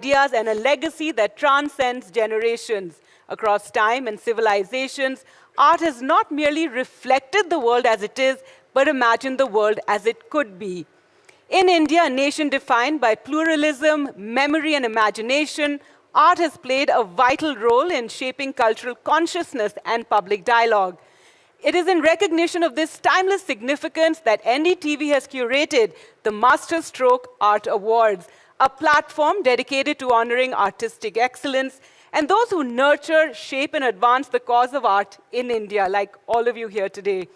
ideas and a legacy that transcends generations. Across time and civilizations, art has not merely reflected the world as it is, but imagined the world as it could be. In India, a nation defined by pluralism, memory, and imagination, art has played a vital role in shaping cultural consciousness and public dialogue. It is in recognition of this timeless significance that NDTV has curated the Masterstroke Art Awards, a platform dedicated to honoring artistic excellence and those who nurture, shape, and advance the cause of art in India, like all of you here today.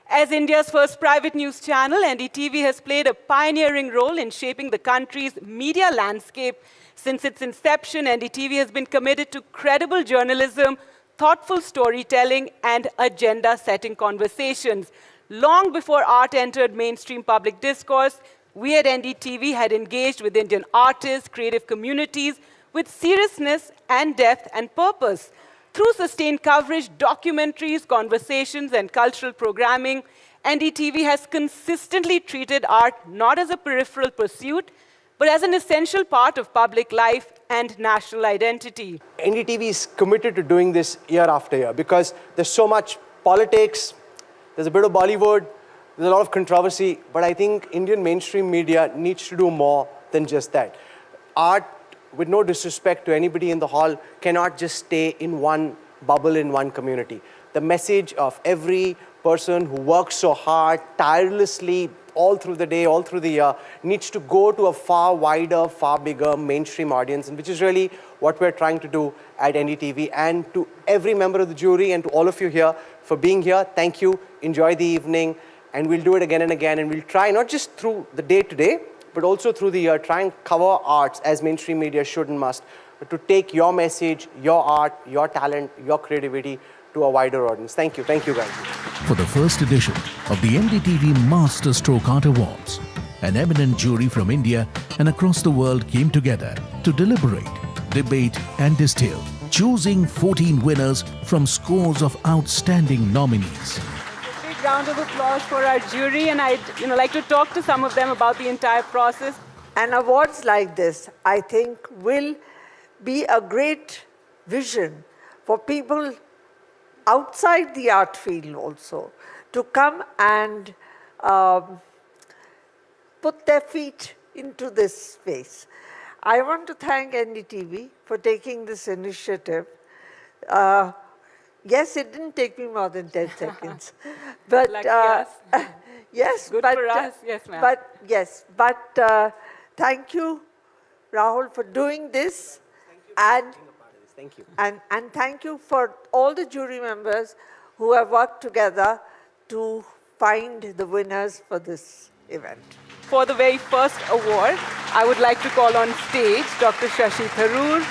As India's first private news channel, NDTV has played a pioneering role in shaping the country's media landscape. Since its inception, NDTV has been committed to credible journalism, thoughtful storytelling, and agenda-setting conversations. Long before art entered mainstream public discourse, we at NDTV had engaged with Indian artists, creative communities, with seriousness and depth and purpose. Through sustained coverage, documentaries, conversations, and cultural programming, NDTV has consistently treated art not as a peripheral pursuit, but as an essential part of public life and national identity. NDTV is committed to doing this year after year because there's so much politics, there's a bit of Bollywood, there's a lot of controversy, but I think Indian mainstream media needs to do more than just that. Art, with no disrespect to anybody in the hall, cannot just stay in one bubble in one community. The message of every person who works so hard, tirelessly, all through the day, all through the year, needs to go to a far wider, far bigger mainstream audience, and which is really what we're trying to do at NDTV. And to every member of the jury and to all of you here for being here, thank you, enjoy the evening, and we'll do it again and again, and we'll try, not just through the day today, but also through the year, try and cover arts as mainstream media should and must, but to take your message, your art, your talent, your creativity to a wider audience. Thank you guys. For the first edition of the NDTV Masterstroke Art Awards, an eminent jury from India and across the world came together to deliberate, debate and distill, choosing 14 winners from scores of outstanding nominees. Big round of applause for our jury, and I'd like to talk to some of them about the entire process. And awards like this, I think, will be a great vision for people outside the art field also to come and put their feet into this space. I want to thank NDTV for taking this initiative. Yes, it didn't take me more than 10 seconds. But Lucky us. yes, Good but, for us. Yes, ma'am. Thank you, Rahul, for doing this. Thank you. And thank you for all the jury members who have worked together to find the winners for this event. For the very first award, I would like to call on stage Dr. Shashi Tharoor.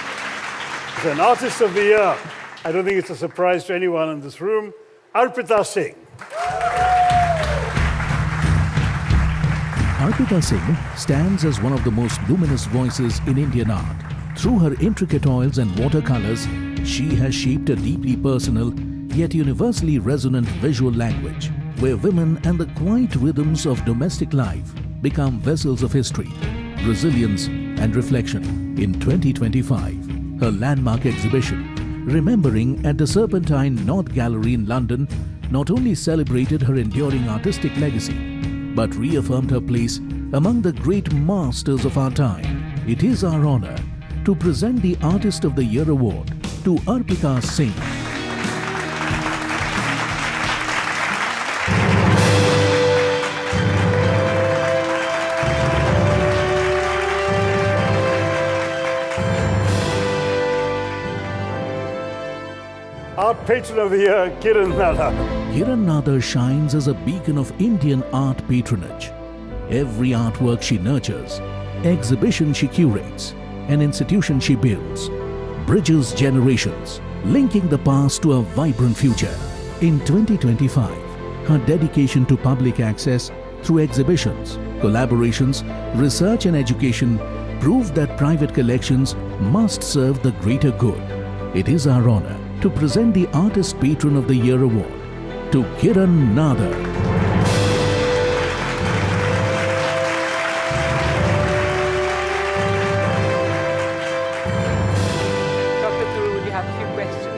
As an Artist of the Year, I don't think it's a surprise to anyone in this room, Arpita Singh. Arpita Singh stands as one of the most luminous voices in Indian art. Through her intricate oils and watercolors, she has shaped a deeply personal yet universally resonant visual language, where women and the quiet rhythms of domestic life become vessels of history, resilience and reflection. In 2025, her landmark exhibition, Remembering at the Serpentine North Gallery in London, not only celebrated her enduring artistic legacy, but reaffirmed her place among the great masters of our time. It is our honor to present the Artist of the Year Award to Arpita Singh. Art Patron of the Year, Kiran Nadar. Kiran Nadar shines as a beacon of Indian art patronage. Every artwork she nurtures, exhibition she curates, an institution she builds, bridges generations, linking the past to a vibrant future. In 2025, her dedication to public access through exhibitions, collaborations, research and education proved that private collections must serve the greater good. It is our honor to present the Artist Patron of the Year Award to Kiran Nadar.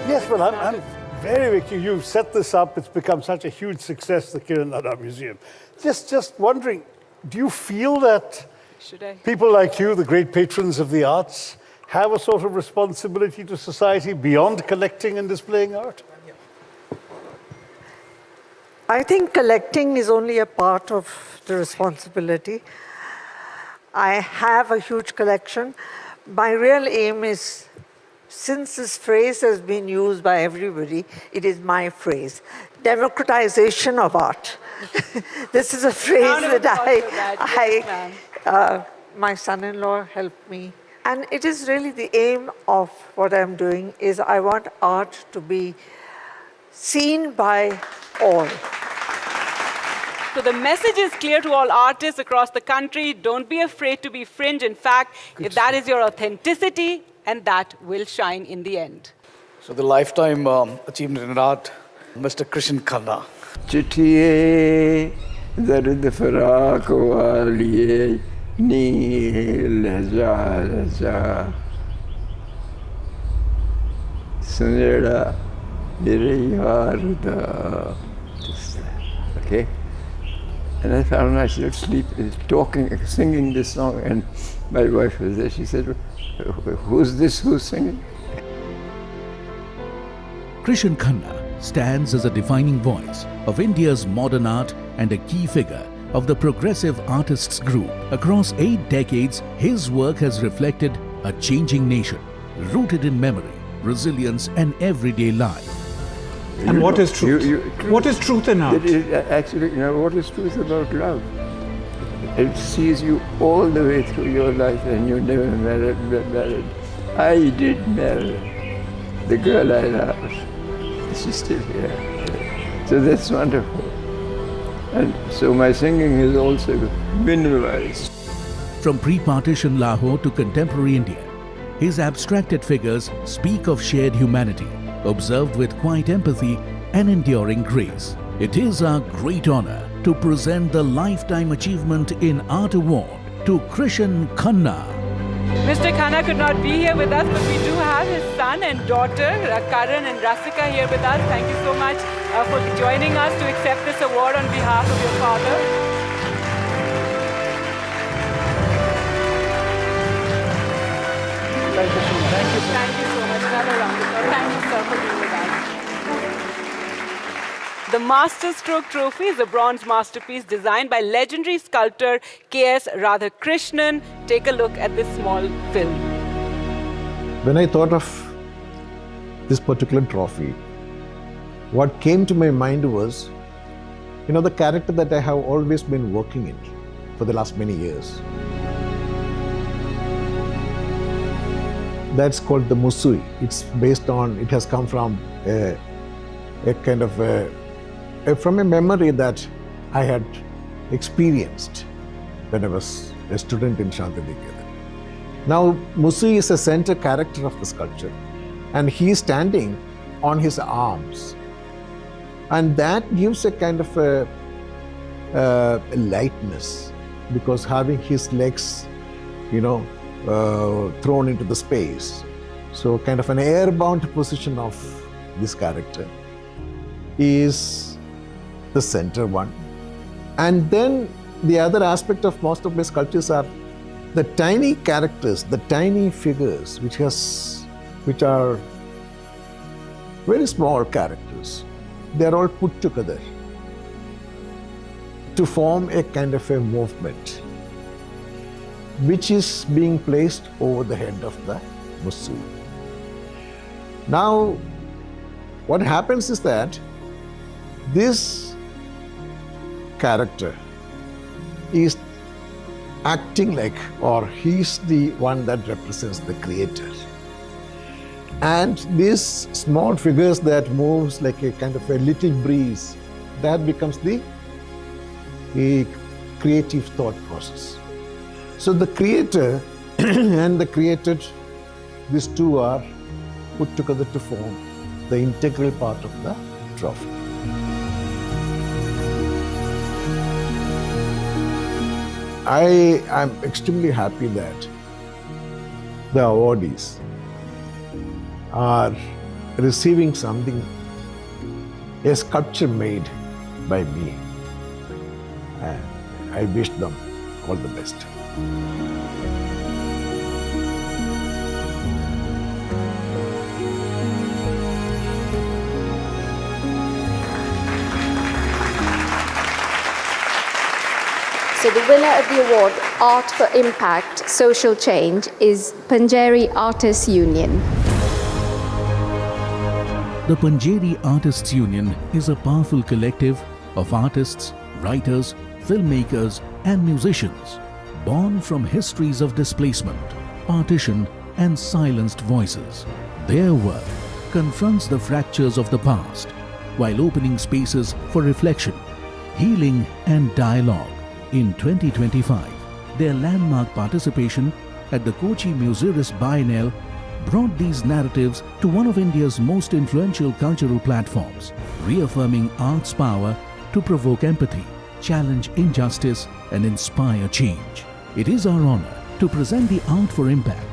Yes, well, I'm very curious. You've set this up. It's become such a huge success, the Kiran Nadar Museum. Just wondering, do you feel that people like you, the great patrons of the arts, have a sort of responsibility to society beyond collecting and displaying art? I think collecting is only a part of the responsibility. I have a huge collection. My real aim is, since this phrase has been used by everybody, it is my phrase, democratization of art. This is a phrase that my son-in-law helped me. And it is really the aim of what I'm doing is I want art to be seen by all. So the message is clear to all artists across the country. Don't be afraid to be fringe. In fact, if that is your authenticity, and that will shine in the end. So the lifetime achievement in art, Mr. Krishan Khanna. चिट्ठिए दर्द फराक वालिए नील जा सुनेड़ा मेरे यार दा. Okay, and I found myself singing this song, and my wife was there. She said, "Who's this? Who's singing?" Krishan Khanna stands as a defining voice of India's modern art and a key figure of the progressive artists group. Across 8 decades, his work has reflected a changing nation, rooted in memory, resilience and everyday life. And what is truth? What is truth in art? Actually, what is truth about love? It sees you all the way through your life, and you never married. I did marry the girl I loved. She's still here. So that's wonderful. And so my singing is also minimalized. From pre-partition Lahore to contemporary India, his abstracted figures speak of shared humanity, observed with quiet empathy and enduring grace. It is our great honor to present the Lifetime Achievement in Art Award to Krishan Khanna. Mr. Khanna could not be here with us, but we do have his son and daughter, Karan and Rasika, here with us. Thank you so much for joining us to accept this award on behalf of your father. Thank you so much. Thank you so much. Another round of applause. Thank you, sir, for being with us. The Masterstroke Trophy is a bronze masterpiece designed by legendary sculptor K.S. Radhakrishnan. Take a look at this small film. When I thought of this particular trophy, what came to my mind was, the character that I have always been working in for the last many years. That's called the Musui. It has come from a kind of from a memory that I had experienced when I was a student in Shantiniketan. Now, Musui is a center character of the sculpture, and he is standing on his arms. And that gives a kind of a lightness, because having his legs, thrown into the space. So kind of an airbound position of this character is the center one. And then the other aspect of most of my sculptures are the tiny characters, the tiny figures, which are very small characters. They are all put together to form a kind of a movement, which is being placed over the head of the Musui. Now, what happens is that this character is acting like, or he's the one that represents the creator. And these small figures that moves like a kind of a little breeze, that becomes the creative thought process. So the creator and the created, these two are put together to form the integral part of the trophy. I am extremely happy that the awardees are receiving something, a sculpture made by me. And I wish them all the best. So the winner of the award, Art for Impact, Social Change, is Panjeri Artists Union. The Panjeri Artists Union is a powerful collective of artists, writers, filmmakers and musicians born from histories of displacement, partition and silenced voices. Their work confronts the fractures of the past while opening spaces for reflection, healing and dialogue. In 2025, their landmark participation at the Kochi Museris Biennale brought these narratives to one of India's most influential cultural platforms, reaffirming art's power to provoke empathy, challenge injustice and inspire change. It is our honor to present the Art for Impact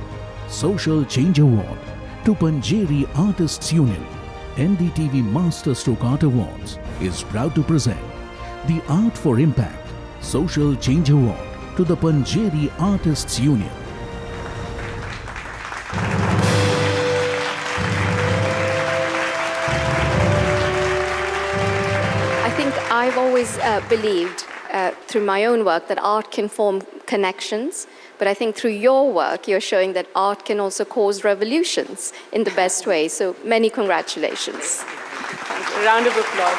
Social Change Award to Panjeri Artists Union. NDTV Masterstroke Art Awards is proud to present the Art for Impact Social Change Award to the Panjeri Artists Union. I think I've always believed through my own work that art can form connections, but I think through your work you're showing that art can also cause revolutions in the best way. So many congratulations. A round of applause.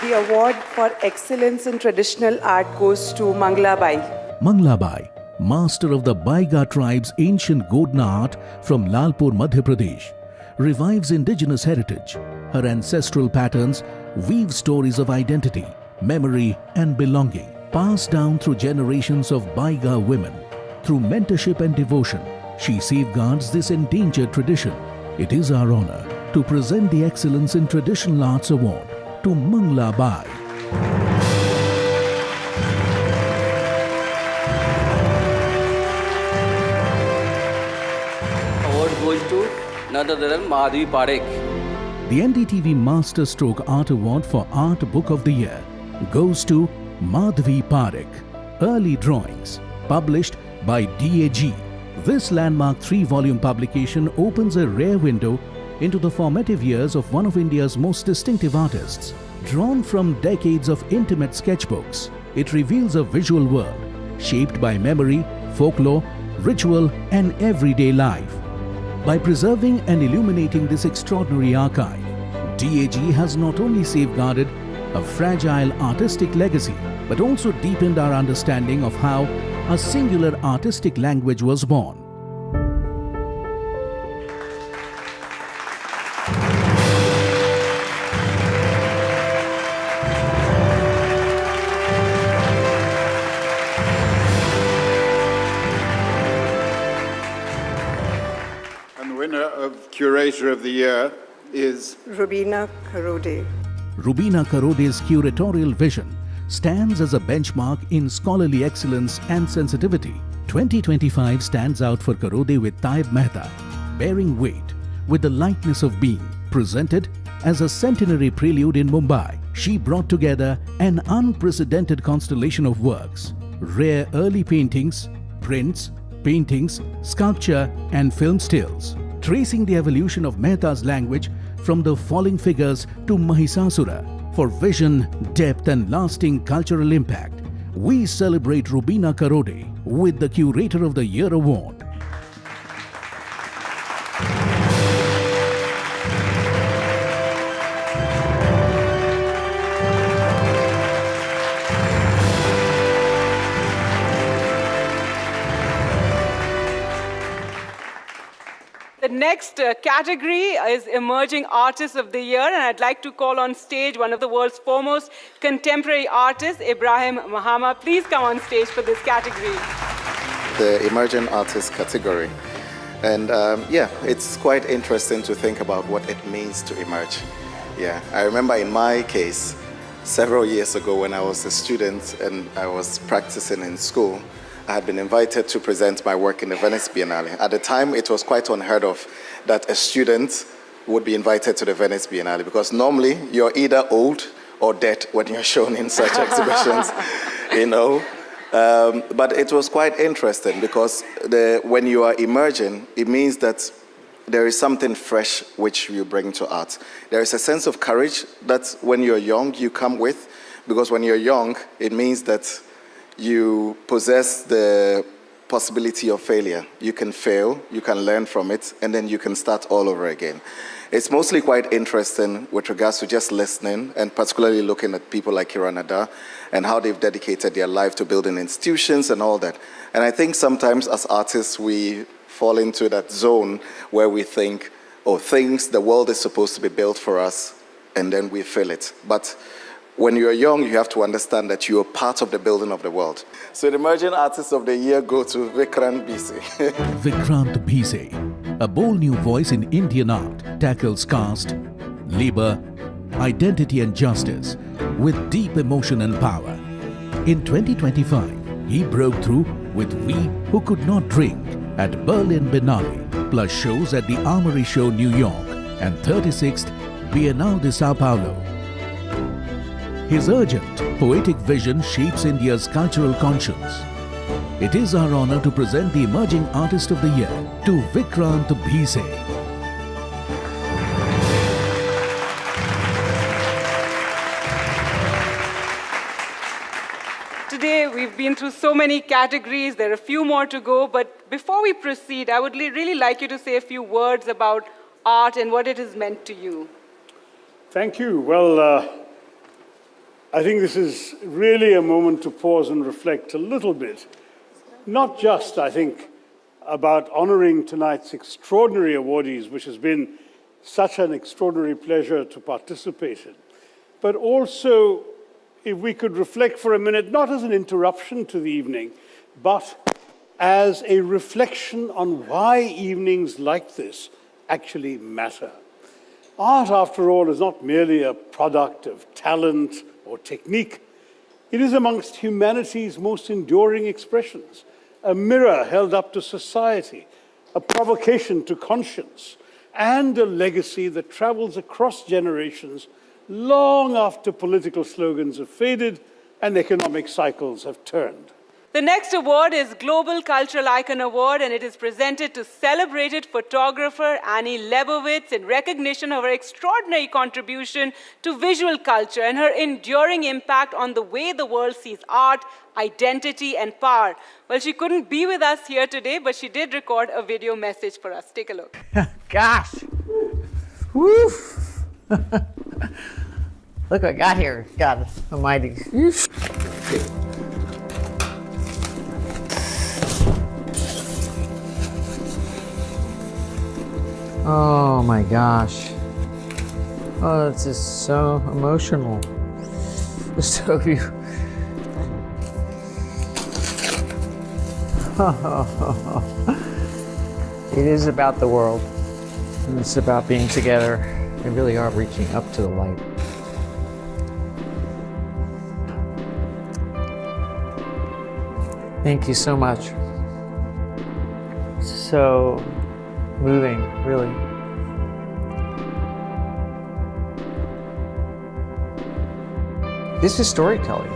The award for excellence in traditional art goes to Manglabai. Manglabai, master of the Baiga tribe's ancient Godna art from Lalpur, Madhya Pradesh, revives indigenous heritage. Her ancestral patterns weave stories of identity, memory and belonging, passed down through generations of Baiga women. Through mentorship and devotion, she safeguards this endangered tradition. It is our honor to present the Excellence in Traditional Arts Award to Manglabai. Award goes to none other than Madhvi Parekh. The NDTV Masterstroke Art Award for Art Book of the Year goes to Madhvi Parekh. Early Drawings, published by DAG. This landmark 3-volume publication opens a rare window into the formative years of one of India's most distinctive artists. Drawn from decades of intimate sketchbooks, it reveals a visual world shaped by memory, folklore, ritual and everyday life. By preserving and illuminating this extraordinary archive, DAG has not only safeguarded a fragile artistic legacy, but also deepened our understanding of how a singular artistic language was born. Curator of the Year is Rubina Karode. Rubina Karode's curatorial vision stands as a benchmark in scholarly excellence and sensitivity. 2025 stands out for Karode with Taib Mehta, bearing weight with the lightness of being. Presented as a centenary prelude in Mumbai, she brought together an unprecedented constellation of works, rare early paintings, prints, paintings, sculpture and film stills, tracing the evolution of Mehta's language from the falling figures to Mahisasura. For vision, depth and lasting cultural impact, we celebrate Rubina Karode with the Curator of the Year Award. The next category is Emerging Artist of the Year, and I'd like to call on stage one of the world's foremost contemporary artists, Ibrahim Mahama. Please come on stage for this category. The Emerging Artist category. And yeah, it's quite interesting to think about what it means to emerge. Yeah, I remember in my case, several years ago when I was a student and I was practicing in school, I had been invited to present my work in the Venice Biennale. At the time, it was quite unheard of that a student would be invited to the Venice Biennale, because normally you're either old or dead when you're shown in such exhibitions, you know. But it was quite interesting because when you are emerging, it means that there is something fresh which you bring to art. There is a sense of courage that when you're young you come with, because when you're young it means that you possess the possibility of failure. You can fail, you can learn from it, and then you can start all over again. It's mostly quite interesting with regards to just listening, and particularly looking at people like Kiranada and how they've dedicated their life to building institutions and all that. And I think sometimes as artists we fall into that zone where we think, oh, the world is supposed to be built for us, and then we feel it. But when you're young, you have to understand that you are part of the building of the world. So the Emerging Artist of the Year go to Vikrant Bise. Vikrant Bise, a bold new voice in Indian art, tackles caste, labor, identity and justice with deep emotion and power. In 2025, he broke through with We Who Could Not Drink at Berlin Biennale, plus shows at the Armory Show, New York, and 36th Biennale de Sao Paulo. His urgent, poetic vision shapes India's cultural conscience. It is our honor to present the Emerging Artist of the Year to Vikrant Bise. Today, we've been through so many categories. There are a few more to go. But before we proceed, I would really like you to say a few words about art and what it has meant to you. Thank you. Well, I think this is really a moment to pause and reflect a little bit. Not just, I think, about honoring tonight's extraordinary awardees, which has been such an extraordinary pleasure to participate in, but also, if we could reflect for a minute, not as an interruption to the evening, but as a reflection on why evenings like this actually matter. Art, after all, is not merely a product of talent or technique. It is amongst humanity's most enduring expressions, a mirror held up to society, a provocation to conscience, and a legacy that travels across generations long after political slogans have faded and economic cycles have turned. The next award is Global Cultural Icon Award, and it is presented to celebrated photographer Annie Leibovitz in recognition of her extraordinary contribution to visual culture and her enduring impact on the way the world sees art, identity, and power. Well, she couldn't be with us here today, but she did record a video message for us. Take a look. Gosh. Woo! Look what I got here. God almighty. Oh my gosh. Oh, this is so emotional. It's so beautiful. It is about the world. And it's about being together. We really are reaching up to the light. Thank you so much. So moving, really. This is storytelling.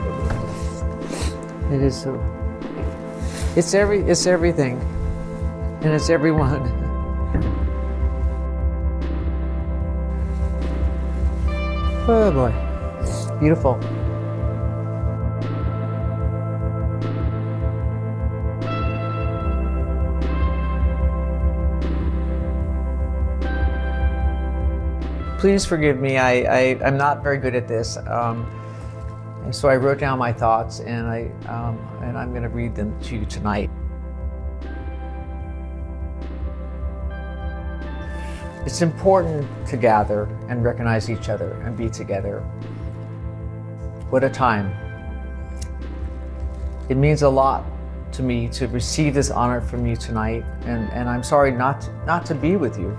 It is so. It's everything, and it's everyone. Oh boy, beautiful. Please forgive me, I'm not very good at this. So I wrote down my thoughts and I'm going to read them to you tonight. It's important to gather and recognize each other and be together. What a time. It means a lot to me to receive this honor from you tonight, and I'm sorry not to be with you.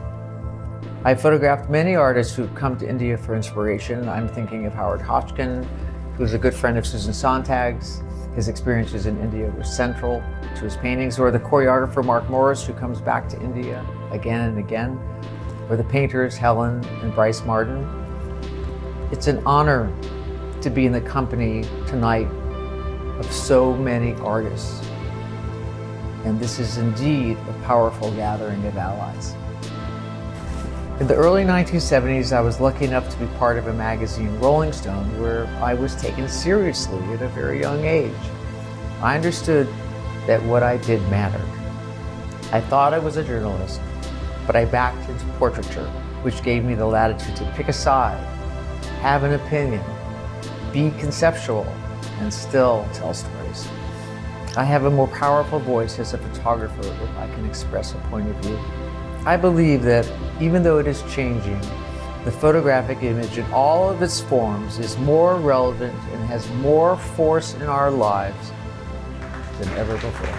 I photographed many artists who've come to India for inspiration. I'm thinking of Howard Hodgkin, who's a good friend of Susan Sontag's. His experiences in India were central to his paintings, or the choreographer Mark Morris, who comes back to India again and again. or the painters Helen and Bryce Martin. It's an honor to be in the company tonight of so many artists. And this is indeed a powerful gathering of allies. In the early 1970s, I was lucky enough to be part of a magazine, Rolling Stone, where I was taken seriously at a very young age. I understood that what I did mattered. I thought I was a journalist, but I backed into portraiture, which gave me the latitude to pick a side, have an opinion, be conceptual, and still tell stories. I have a more powerful voice as a photographer if I can express a point of view. I believe that even though it is changing, the photographic image in all of its forms is more relevant and has more force in our lives than ever before.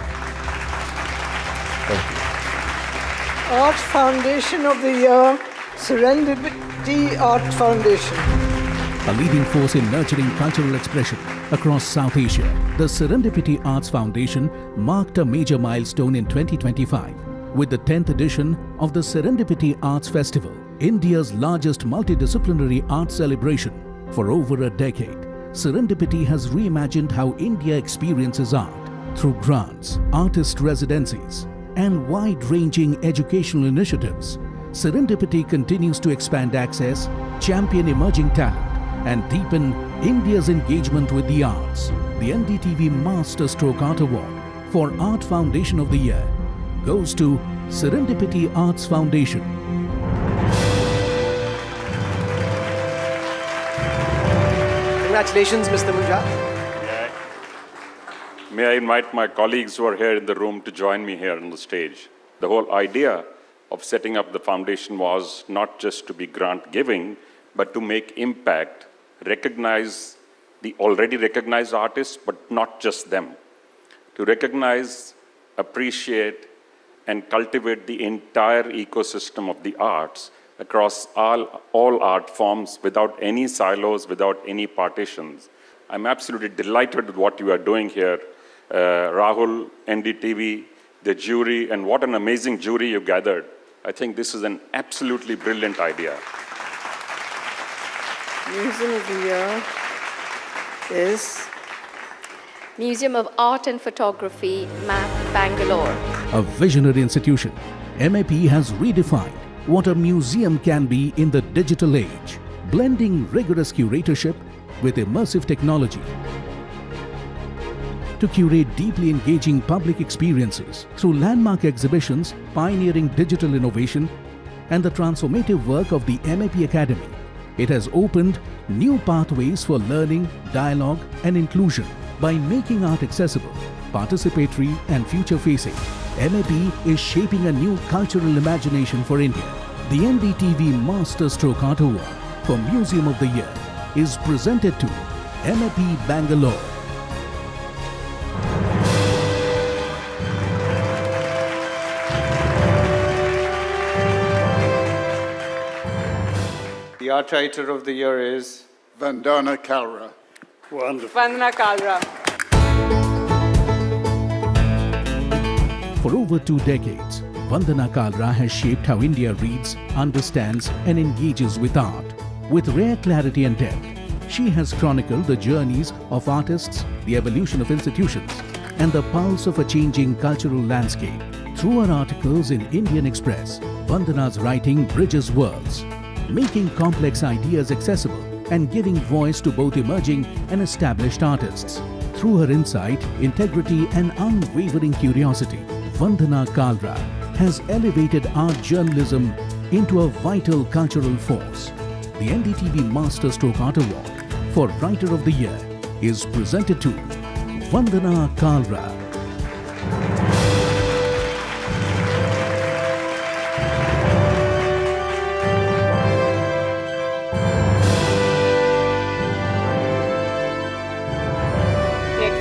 Thank you. Art Foundation of the Year, Serendipity Art Foundation. A leading force in nurturing cultural expression across South Asia, the Serendipity Arts Foundation marked a major milestone in 2025 with the 10th edition of the Serendipity Arts Festival, India's largest multidisciplinary art celebration. For over a decade, Serendipity has reimagined how India experiences art through grants, artist residencies, and wide-ranging educational initiatives. Serendipity continues to expand access, champion emerging talent, and deepen India's engagement with the arts. The NDTV Masterstroke Art Award for Art Foundation of the Year goes to Serendipity Arts Foundation. Congratulations, Mr. Murty. May I invite my colleagues who are here in the room to join me here on the stage. The whole idea of setting up the foundation was not just to be grant giving, but to make impact, recognize the already recognized artists, but not just them. To recognize, appreciate, and cultivate the entire ecosystem of the arts across all art forms without any silos, without any partitions. I'm absolutely delighted with what you are doing here. Rahul, NDTV, the jury, and what an amazing jury you gathered. I think this is an absolutely brilliant idea. Museum of the Year is Museum of Art and Photography, MAP, Bangalore. A visionary institution, MAP has redefined what a museum can be in the digital age, blending rigorous curatorship with immersive technology to curate deeply engaging public experiences through landmark exhibitions, pioneering digital innovation, and the transformative work of the MAP Academy. It has opened new pathways for learning, dialogue, and inclusion by making art accessible, participatory, and future-facing. MAP is shaping a new cultural imagination for India. The NDTV Masterstroke Art Award for Museum of the Year is presented to MAP Bangalore. The art writer of the year is Vandana Kalra. Wonderful. Vandana Kalra. For over 2 decades, Vandana Kalra has shaped how India reads, understands, and engages with art. With rare clarity and depth, she has chronicled the journeys of artists, the evolution of institutions, and the pulse of a changing cultural landscape. Through her articles in Indian Express, Vandana's writing bridges worlds, making complex ideas accessible and giving voice to both emerging and established artists. Through her insight, integrity, and unwavering curiosity, Vandana Kalra has elevated art journalism into a vital cultural force. The NDTV Masterstroke Art Award for Writer of the Year is presented to Vandana Kalra.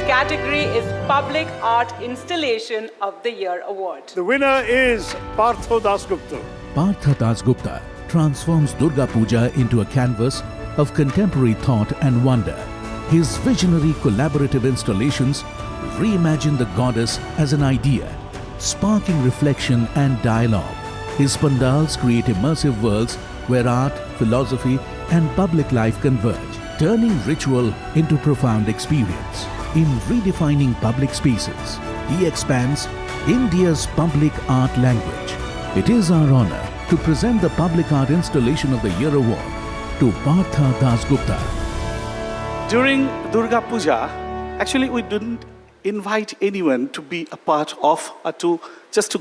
Category is Public Art Installation of the Year Award. The winner is Partho Dasgupta. Partha Dasgupta transforms Durga Puja into a canvas of contemporary thought and wonder. His visionary collaborative installations reimagine the goddess as an idea, sparking reflection and dialogue. His pandals create immersive worlds where art, philosophy, and public life converge, turning ritual into profound experience. In redefining public spaces, he expands India's public art language. It is our honor to present the Public Art Installation of the Year Award to Partha Dasgupta. During Durga Puja, actually we didn't invite anyone to be a part of or to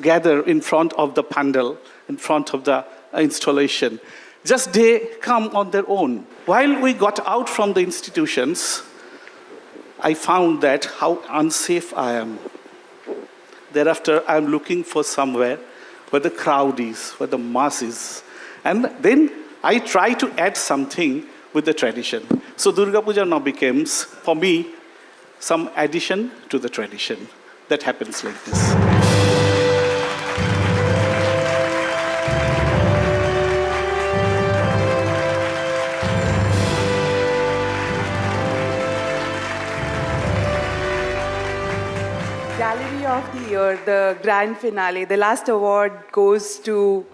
gather in front of the pandal, in front of the installation. Just they come on their own. While we got out from the institutions, I found that how unsafe I am. Thereafter, I'm looking for somewhere where the crowd is, where the mass is. And then I try to add something with the tradition. So Durga Puja now becomes, for me, some addition to the tradition that happens like this. Gallery of the Year, the grand finale, the last award goes to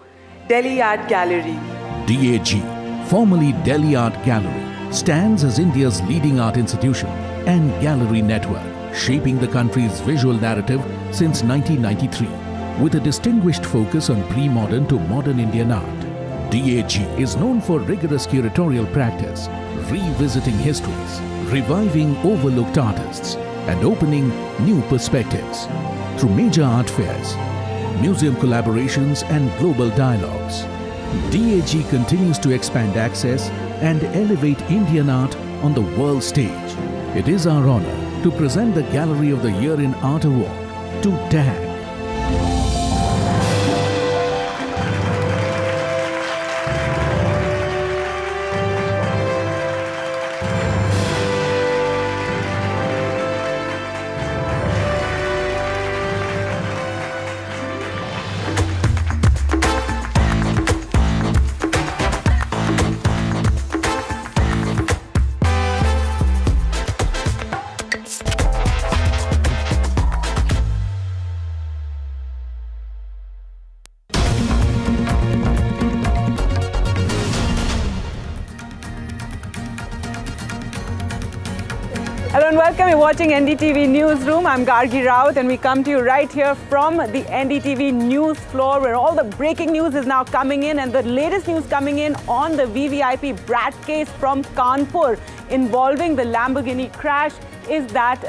Delhi Art Gallery. DAG, formerly Delhi Art Gallery, stands as India's leading art institution and gallery network, shaping the country's visual narrative since 1993. With a distinguished focus on pre-modern to modern Indian art, DAG is known for rigorous curatorial practice, revisiting histories, reviving overlooked artists, and opening new perspectives. Through major art fairs, museum collaborations, and global dialogues, DAG continues to expand access and elevate Indian art on the world stage. It is our honor to present the Gallery of the Year in Art Award to DAG. Hello and welcome. You're watching NDTV Newsroom. I'm Gargi Raut and we come to you right here from the NDTV News floor where all the breaking news is now coming in, and the latest news coming in on the VVIP Brat case from Kanpur involving the Lamborghini crash is that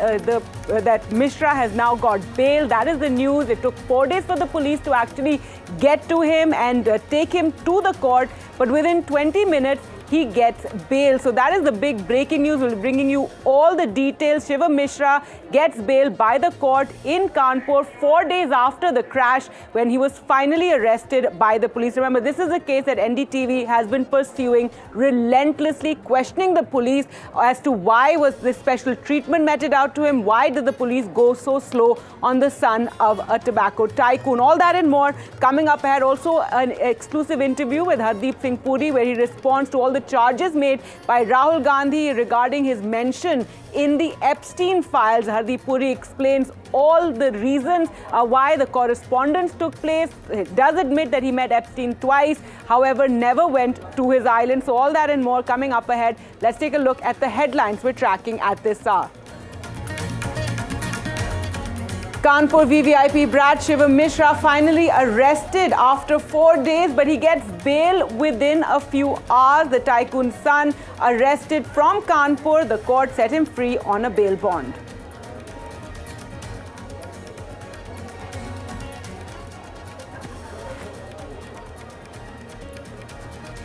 that Mishra has now got bail. That is the news. It took 4 days for the police to actually get to him and take him to the court, but within 20 minutes he gets bail. So that is the big breaking news. We'll be bringing you all the details. Shiva Mishra gets bail by the court in Kanpur 4 days after the crash when he was finally arrested by the police. Remember, this is a case that NDTV has been pursuing relentlessly, questioning the police as to why was this special treatment meted out to him? Why did the police go so slow on the son of a tobacco tycoon? All that and more coming up ahead. Also an exclusive interview with Hardeep Singh Puri where he responds to all the charges made by Rahul Gandhi regarding his mention in the Epstein files. Hardeep Puri explains all the reasons why the correspondence took place. He does admit that he met Epstein twice, however, never went to his island. So all that and more coming up ahead. Let's take a look at the headlines we're tracking at this hour. Kanpur VVIP brat Shiva Mishra finally arrested after 4 days, but he gets bail within a few hours. The tycoon's son arrested from Kanpur. The court set him free on a bail bond.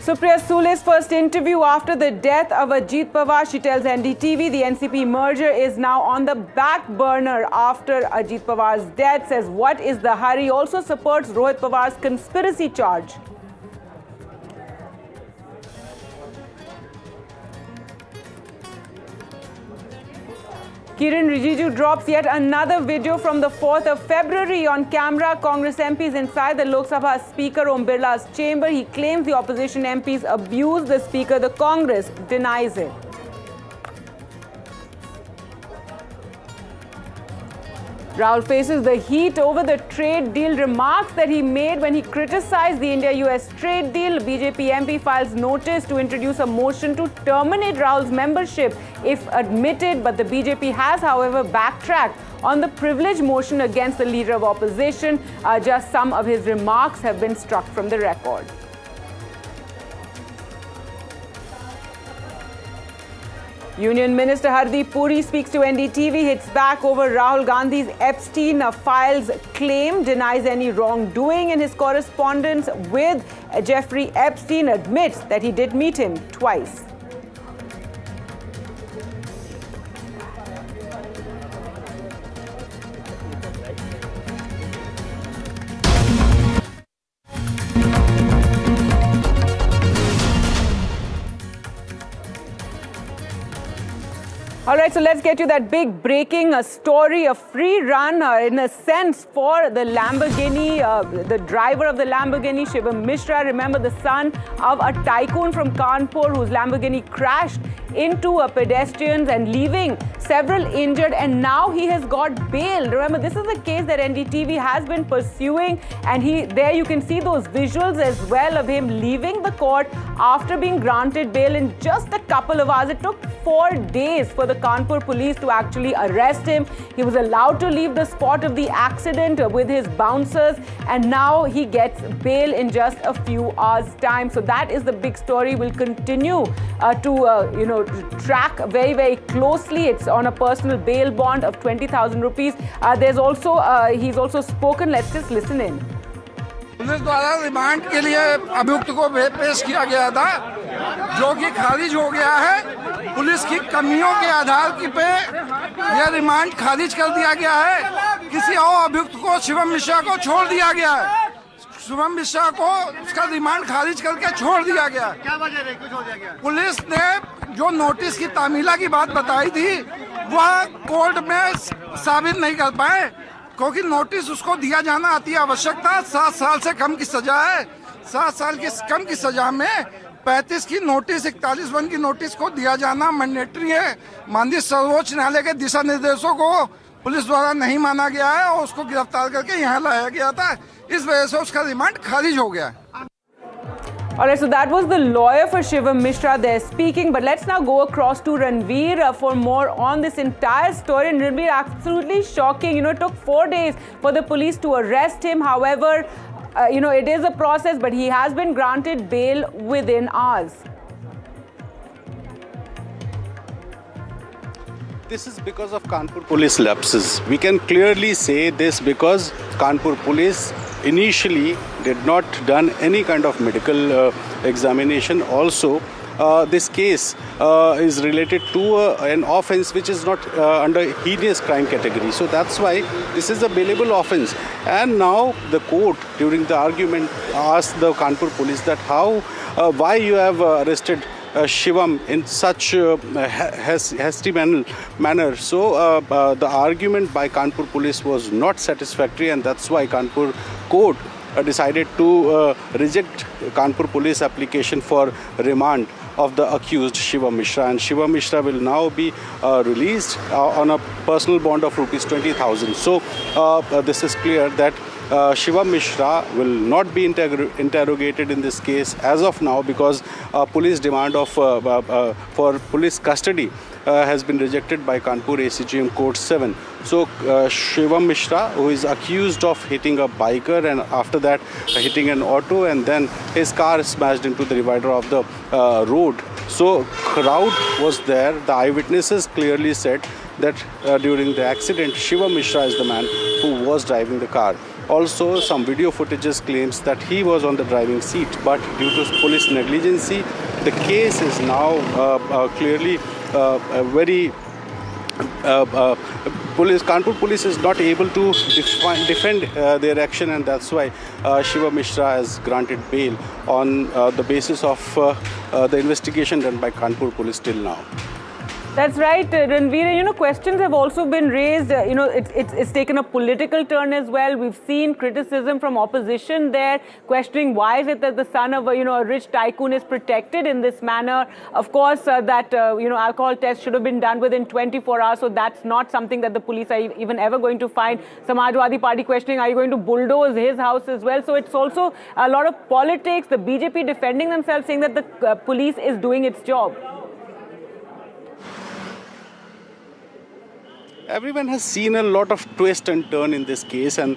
Supriya Sule's first interview after the death of Ajit Pawar. She tells NDTV the NCP merger is now on the back burner after Ajit Pawar's death. Says what is the hurry? Also supports Rohit Pawar's conspiracy charge. Kiran Rijiju drops yet another video from the 4th of February on camera. Congress MPs inside the Lok Sabha Speaker Om Birla's chamber. He claims the opposition MPs abused the Speaker. The Congress denies it. Rahul faces the heat over the trade deal remarks that he made when he criticized the India-US trade deal. BJP MP files notice to introduce a motion to terminate Rahul's membership if admitted, but the BJP has, however, backtracked on the privilege motion against the leader of opposition. Just some of his remarks have been struck from the record. Union Minister Hardeep Puri speaks to NDTV, hits back over Rahul Gandhi's Epstein files claim, denies any wrongdoing in his correspondence with Jeffrey Epstein, admits that he did meet him twice. All right, so let's get to that big breaking story, a free run in a sense for the Lamborghini, the driver of the Lamborghini, Shivam Mishra. Remember, the son of a tycoon from Kanpur whose Lamborghini crashed into pedestrians and leaving several injured, and now he has got bail. Remember, this is a case that NDTV has been pursuing, and there you can see those visuals as well of him leaving the court after being granted bail in just a couple of hours. It took 4 days for the Kanpur police to actually arrest him. He was allowed to leave the spot of the accident with his bouncers, and now he gets bail in just a few hours' time. So that is the big story. We'll continue to track very, very closely. It's on a personal bail bond of 20,000 rupees. There's also he's also spoken. Let's just listen in. Police द्वारा remand के लिए अभियुक्त को पेश किया गया था, जो कि खारिज हो गया है। पुलिस की कमियों के आधार पे यह रिमांड खारिज कर दिया गया है। किसी और अभियुक्त को, शिवम मिश्रा को, छोड़ दिया गया है। शिवम मिश्रा को उसका रिमांड खारिज करके छोड़ दिया गया। क्या वजह रही, क्यों छोड़ दिया गया? पुलिस ने जो नोटिस की तामीला की बात बताई थी, वह कोर्ट में साबित नहीं कर पाए, क्योंकि नोटिस उसको दिया जाना अति आवश्यक था। 7 साल से कम की सजा है। 7 साल की कम की सजा में 35 की नोटिस, 41 की नोटिस को दिया जाना मैंडेटरी है। माननीय सर्वोच्च न्यायालय के दिशा निर्देशों को पुलिस द्वारा नहीं माना गया है और उसको गिरफ्तार करके यहाँ लाया गया था। इस वजह से उसका रिमांड खारिज हो गया। All right, so that was the lawyer for Shivam Mishra there speaking. But let's now go across to Ranveer for more on this entire story. And Ranveer, absolutely shocking. It took 4 days for the police to arrest him. However, it is a process, but he has been granted bail within hours. This is because of Kanpur police lapses. We can clearly say this because Kanpur police initially did not done any kind of medical examination. Also, this case is related to an offence which is not under heinous crime category. So that's why this is a bailable offence. And now the court, during the argument, asked the Kanpur police that why you have arrested Shivam in such hasty manner. So the argument by Kanpur police was not satisfactory, and that's why Kanpur court decided to reject Kanpur police application for remand of the accused Shivam Mishra. And Shivam Mishra will now be released on a personal bond of rupees 20,000. So this is clear that Shivam Mishra will not be interrogated in this case as of now, because police demand for police custody has been rejected by Kanpur ACGM Court 7. So Shivam Mishra, who is accused of hitting a biker and after that hitting an auto, and then his car smashed into the divider of the road. So crowd was there. The eyewitnesses clearly said that during the accident, Shivam Mishra is the man who was driving the car. Also, some video footages claims that he was on the driving seat, but due to police negligence, the case is now clearly very Kanpur police is not able to defend their action, and that's why Shiva Mishra has granted bail on the basis of the investigation done by Kanpur police till now. That's right, Ranveer. You know, questions have also been raised. You know, it's taken a political turn as well. We've seen criticism from opposition there, questioning why is it that the son of a rich tycoon is protected in this manner. Of course, that alcohol test should have been done within 24 hours. So that's not something that the police are even ever going to find. Samajwadi Party questioning, are you going to bulldoze his house as well? So it's also a lot of politics. The BJP defending themselves, saying that the police is doing its job. Everyone has seen a lot of twist and turn in this case, and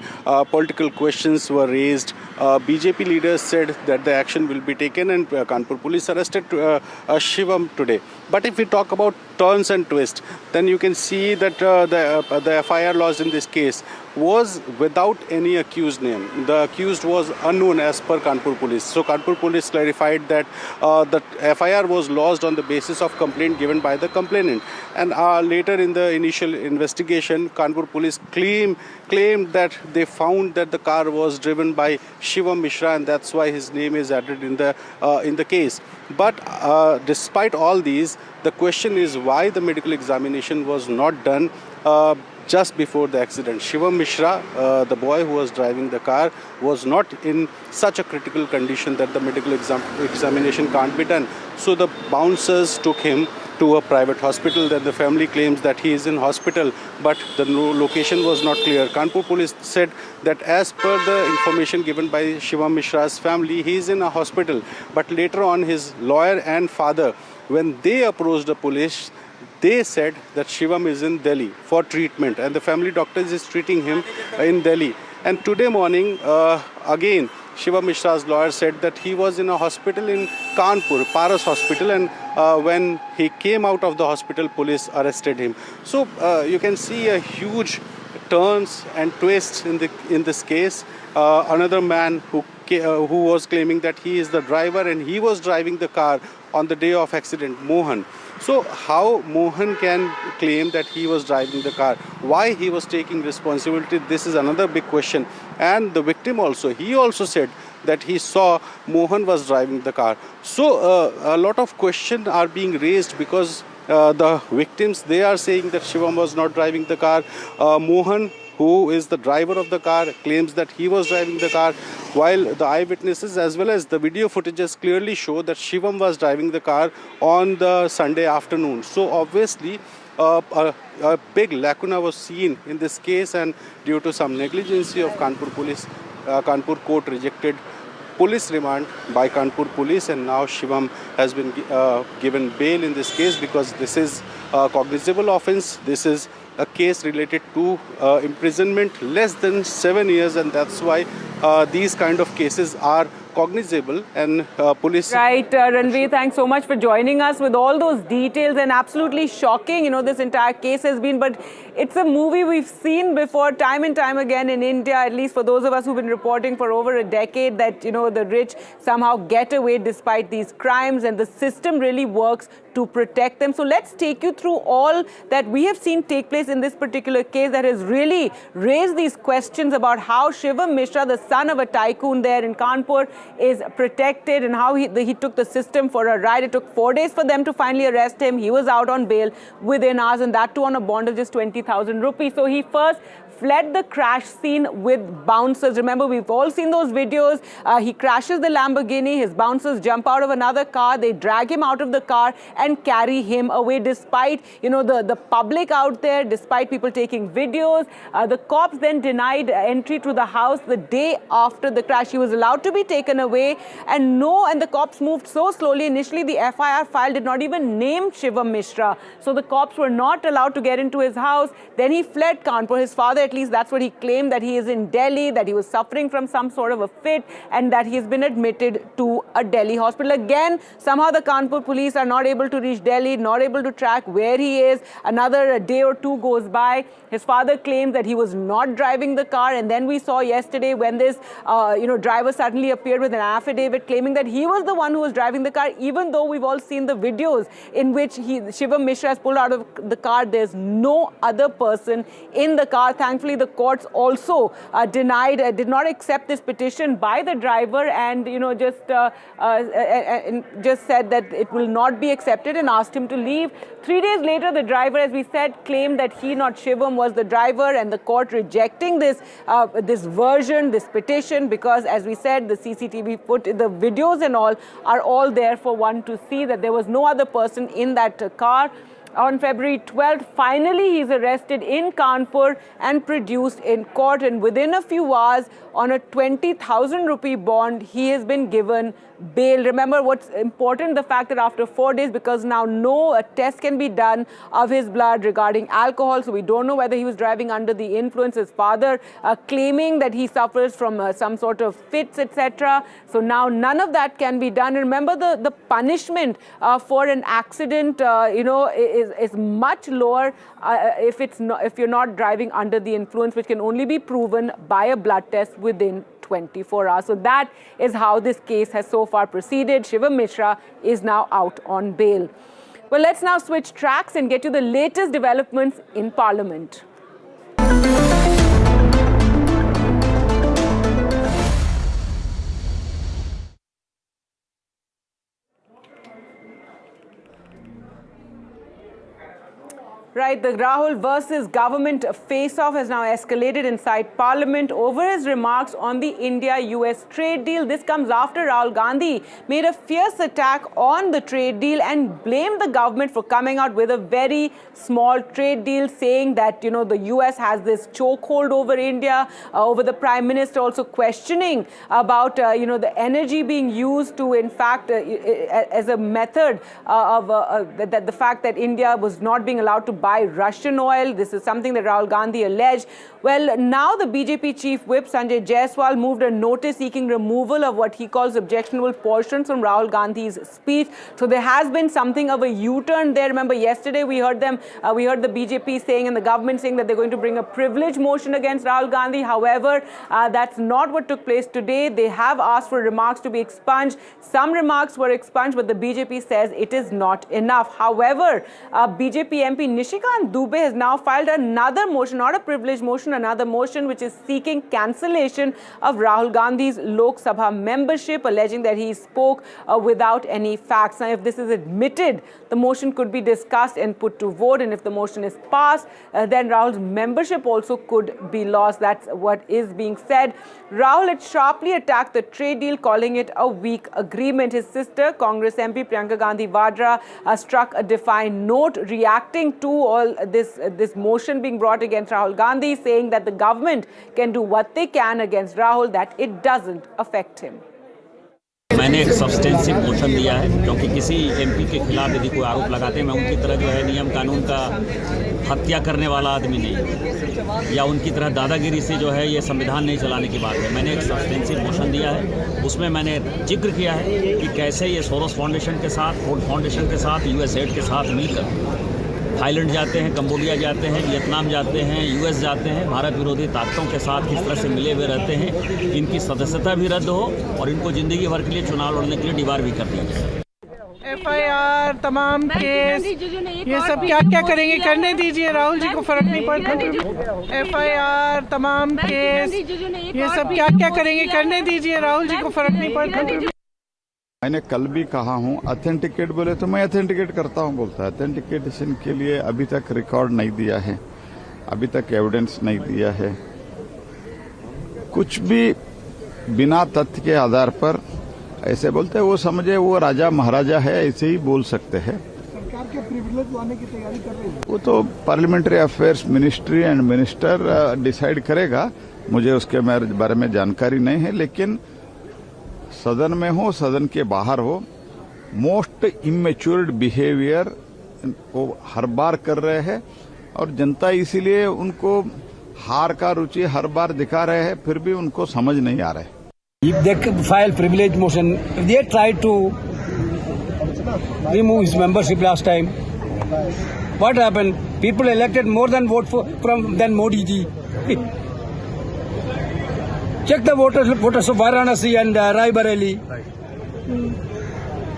political questions were raised. BJP leaders said that the action will be taken, and Kanpur police arrested Shivam today. But if we talk about turns and twists, then you can see that the FIR lodged in this case was without any accused name. The accused was unknown as per Kanpur police. So Kanpur police clarified that the FIR was lodged on the basis of complaint given by the complainant. And later in the initial investigation, Kanpur police claimed that they found that the car was driven by Shivam Mishra, and that's why his name is added in the case. But despite all these, the question is why the medical examination was not done just before the accident. Shivam Mishra, the boy who was driving the car, was not in such a critical condition that the medical examination can't be done. So the bouncers took him to a private hospital. Then the family claims that he is in hospital, but the location was not clear. Kanpur police said that as per the information given by Shivam Mishra's family, he is in a hospital. But later on, his lawyer and father, when they approached the police, they said that Shivam is in Delhi for treatment, and the family doctor is treating him in Delhi. And today morning, again, Shivam Mishra's lawyer said that he was in a hospital in Kanpur, Paras Hospital, and when he came out of the hospital, police arrested him. So you can see a huge turns and twists in this case. Another man who was claiming that he is the driver and he was driving the car on the day of accident, Mohan. So how Mohan can claim that he was driving the car? Why he was taking responsibility? This is another big question. And the victim also, he also said that he saw Mohan was driving the car. So a lot of questions are being raised because the victims, they are saying that Shivam was not driving the car. Mohan, who is the driver of the car, claims that he was driving the car, while the eyewitnesses as well as the video footages clearly show that Shivam was driving the car on the Sunday afternoon. So obviously a big lacuna was seen in this case, and due to some negligence of Kanpur police, Kanpur court rejected police remand by Kanpur police, and now Shivam has been given bail in this case because this is a cognizable offence. This is a case related to imprisonment less than 7 years, and that's why these kind of cases are cognizable, and police... Right, Ranveer, thanks so much for joining us with all those details, and absolutely shocking, you know, this entire case has been, but it's a movie we've seen before time and time again in India, at least for those of us who've been reporting for over a decade, that, you know, the rich somehow get away despite these crimes, and the system really works to protect them. So let's take you through all that we have seen take place in this particular case that has really raised these questions about how Shivam Mishra, the son of a tycoon there in Kanpur, is protected, and how he took the system for a ride. It took 4 days for them to finally arrest him. He was out on bail within hours, and that too on a bond of just 20,000 rupees. So he first fled the crash scene with bouncers. Remember, we've all seen those videos. He crashes the Lamborghini. His bouncers jump out of another car. They drag him out of the car and carry him away, despite, you know, the public out there, despite people taking videos. The cops then denied entry to the house the day after the crash. He was allowed to be taken away, and the cops moved so slowly. Initially, the FIR file did not even name Shivam Mishra. So the cops were not allowed to get into his house. Then he fled Kanpur. His father, at least that's what he claimed, that he is in Delhi, that he was suffering from some sort of a fit, and that he has been admitted to a Delhi hospital. Again, somehow the Kanpur police are not able to reach Delhi, not able to track where he is. Another day or two goes by. His father claims that he was not driving the car, and then we saw yesterday when this driver suddenly appeared with an affidavit claiming that he was the one who was driving the car, even though we've all seen the videos in which Shivam Mishra has pulled out of the car. There's no other person in the car. Thankfully, thankfully the courts also did not accept this petition by the driver, and just said that it will not be accepted and asked him to leave. 3 days later, the driver, as we said, claimed that he, not Shivam, was the driver, and the court rejecting this version, this petition, because, as we said, the CCTV the videos and all are all there for one to see that there was no other person in that car. On February 12th, finally he's arrested in Kanpur and produced in court, and within a few hours, on a 20,000 rupee bond, he has been given bail. Remember what's important, the fact that after 4 days, because now no test can be done of his blood regarding alcohol, so we don't know whether he was driving under the influence. His father claiming that he suffers from some sort of fits, etc. So now none of that can be done. And remember, the punishment for an accident, is much lower if you're not driving under the influence, which can only be proven by a blood test within 24 hours. So that is how this case has so far proceeded. Shivam Mishra is now out on bail. Well, let's now switch tracks and get to the latest developments in Parliament. Right, the Rahul versus government face-off has now escalated inside Parliament over his remarks on the India-US trade deal. This comes after Rahul Gandhi made a fierce attack on the trade deal and blamed the government for coming out with a very small trade deal, saying that, the US has this chokehold over India, over the Prime Minister also questioning about, the energy being used to, in fact, as a method of that the fact that India was not being allowed to buy Russian oil. This is something that Rahul Gandhi alleged. Well, now the BJP chief whip Sanjay Jaiswal moved a notice seeking removal of what he calls objectionable portions from Rahul Gandhi's speech. So there has been something of a U-turn there. Remember, yesterday we heard the BJP saying and the government saying that they're going to bring a privilege motion against Rahul Gandhi. However, that's not what took place today. They have asked for remarks to be expunged. Some remarks were expunged, but the BJP says it is not enough. However, BJP MP Nishikant Dubey has now filed another motion, not a privilege motion, another motion which is seeking cancellation of Rahul Gandhi's Lok Sabha membership, alleging that he spoke without any facts. Now, if this is admitted, the motion could be discussed and put to vote, and if the motion is passed, then Rahul's membership also could be lost. That's what is being said. Rahul had sharply attacked the trade deal, calling it a weak agreement. His sister, Congress MP Priyanka Gandhi Vadra, struck a defiant note reacting to all this motion being brought against Rahul Gandhi, saying that the government can do what they can against Rahul, that it doesn't affect him. मैंने एक substantive motion दिया है, क्योंकि किसी MP के खिलाफ यदि कोई आरोप लगाते हैं, मैं उनकी तरह जो है नियम कानून का हत्या करने वाला आदमी नहीं, या उनकी तरह दादागिरी से जो है ये संविधान नहीं चलाने की बात है। मैंने एक सब्सटेंसिव मोशन दिया है, उसमें मैंने जिक्र किया है कि कैसे ये सोरोस फाउंडेशन के साथ, फोर्ड फाउंडेशन के साथ, यूएसएड के साथ मिलकर थाईलैंड जाते हैं, कंबोडिया जाते हैं, वियतनाम जाते हैं, यूएस जाते हैं, भारत विरोधी ताकतों के साथ किस तरह से मिले हुए रहते हैं, इनकी सदस्यता भी रद्द हो और इनको जिंदगी भर के लिए चुनाव लड़ने के लिए डिबार भी कर दिया जाए। FIR, तमाम केस, ये सब क्या क्या करेंगे, करने दीजिए, राहुल जी को फर्क नहीं पड़ता। FIR, तमाम केस, ये सब क्या क्या करेंगे, करने दीजिए, राहुल जी को फर्क नहीं पड़ता। मैंने कल भी कहा हूं, ऑथेंटिकेट बोले तो मैं ऑथेंटिकेट करता हूं, बोलता है। ऑथेंटिकेशन के लिए अभी तक रिकॉर्ड नहीं दिया है, अभी तक एविडेंस नहीं दिया है। कुछ भी बिना तथ्य के आधार पर ऐसे बोलते हैं, वो समझे वो राजा महाराजा है, ऐसे ही बोल सकते हैं। सरकार के प्रिविलेज लाने की तैयारी कर रही है, वो तो parliamentary affairs ministry and minister decide करेगा, मुझे उसके बारे में जानकारी नहीं है। लेकिन सदन में हो, सदन के बाहर हो, मोस्ट इमेच्योर्ड बिहेवियर वो हर बार कर रहे हैं और जनता इसीलिए उनको हार का रुचि हर बार दिखा रहे हैं, फिर भी उनको समझ नहीं आ रहा है। If they file privilege motion, if they tried to remove his membership last time, what happened? People elected more than than Modi ji. Check the voters of Varanasi and Rai Bareli.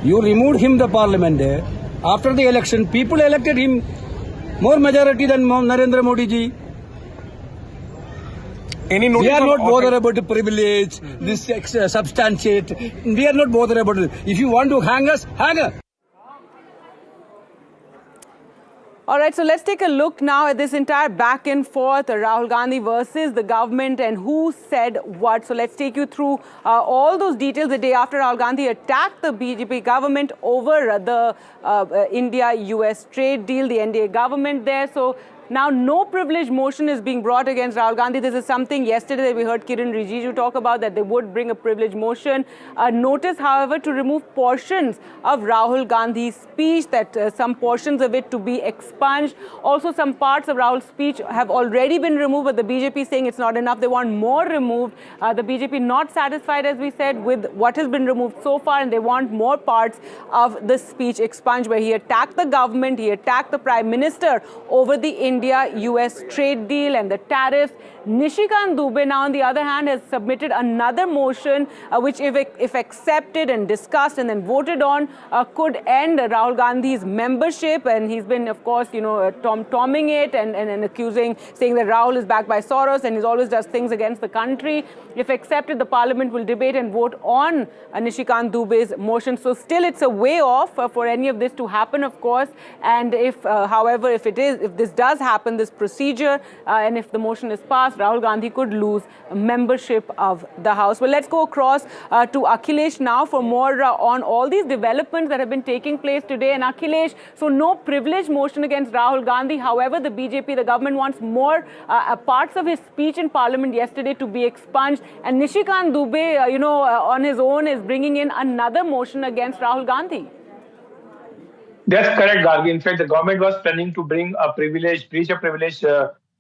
You removed him the parliament there. After the election, people elected him more majority than Narendra Modi ji. Any notice we are not bothered about the privilege, this substantiate. We are not bothered about it. If you want to hang us, hang us. All right, so let's take a look now at this entire back and forth, Rahul Gandhi versus the government and who said what. So let's take you through all those details the day after Rahul Gandhi attacked the BJP government over the India-US trade deal, the NDA government there. So now no privilege motion is being brought against Rahul Gandhi. This is something yesterday that we heard Kiran Rijiju talk about, that they would bring a privilege motion. Notice, however, to remove portions of Rahul Gandhi's speech, that some portions of it to be expunged. Also, some parts of Rahul's speech have already been removed, but the BJP saying it's not enough. They want more removed. The BJP not satisfied, as we said, with what has been removed so far, and they want more parts of the speech expunged, where he attacked the government, he attacked the Prime Minister over the India-US trade deal and the tariffs. Nishikant Dubey, now on the other hand, has submitted another motion which, if accepted and discussed and then voted on, could end Rahul Gandhi's membership. And he's been, of course, tom-tomming it and accusing, saying that Rahul is backed by Soros and he always does things against the country. If accepted, the parliament will debate and vote on Nishikant Dubey's motion. So still, it's a way off for any of this to happen, of course. And if, however, if this does happen, this procedure, and if the motion is passed, Rahul Gandhi could lose membership of the House. Well, let's go across to Akhilesh now for more on all these developments that have been taking place today. And Akhilesh, so no privilege motion against Rahul Gandhi. However, the BJP, the government, wants more parts of his speech in Parliament yesterday to be expunged. And Nishikant Dubey, on his own is bringing in another motion against Rahul Gandhi. That's correct, Gargi. In fact, the government was planning to bring a breach of privilege